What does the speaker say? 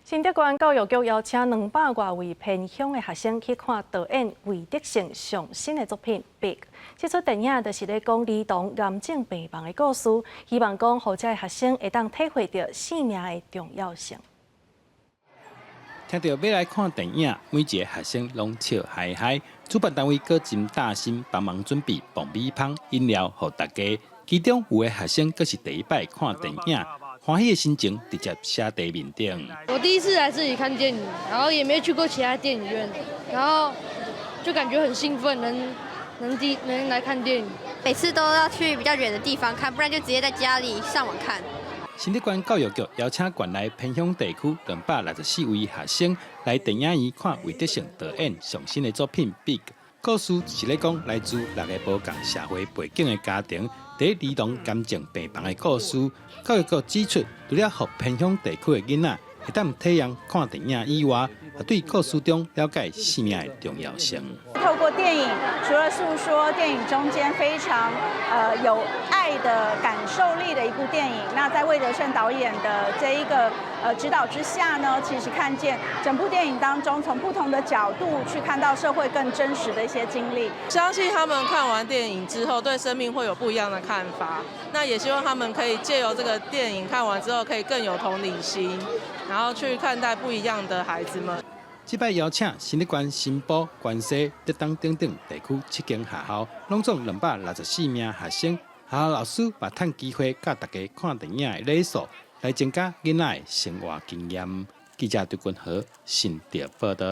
新德县教育局邀请200多位偏乡的学生去看导演魏德胜上新的作品《Big》。这出电影就是咧讲儿童癌症病亡的故事，希望讲让这学生会当体会到生命的重要性。听到要来看电影，每一个学生拢笑嗨嗨。主办单位搁真大心帮忙准备爆米香、饮料给大家。其中有的学生阁是第一摆看电影，欢喜的心情直接写在面顶。我第一次来这里看电影，然后也没去过其他电影院，然后就感觉很兴奋，能来看电影。每次都要去比较远的地方看，不然就直接在家里上网看。新德县教育局邀请县内偏乡地区264位学生来电影院看魏德胜导演上新的作品《Big》。故事是咧讲来自6个无共社会背景的家庭，在儿童癌症病房的故事。教育局指出，除了让偏乡地区的囡仔会当体验看电影以外，也对故事中了解生命的重要性。透过电影，除了诉说电影中间非常有爱的感受力的一部电影，那在魏德胜导演的这一个指导之下呢，其实看见整部电影当中从不同的角度去看到社会更真实的一些经历。相信他们看完电影之后，对生命会有不一样的看法。那也希望他们可以借由这个电影看完之后，可以更有同理心，然后去看待不一样的孩子们。这摆邀请新德县、新埔、关西、德东等等地区7间学校，拢总264名学生，学校老师把趁机会教大家看电影的礼数，来增加囡仔的生活经验。记者杜君和新竹报道。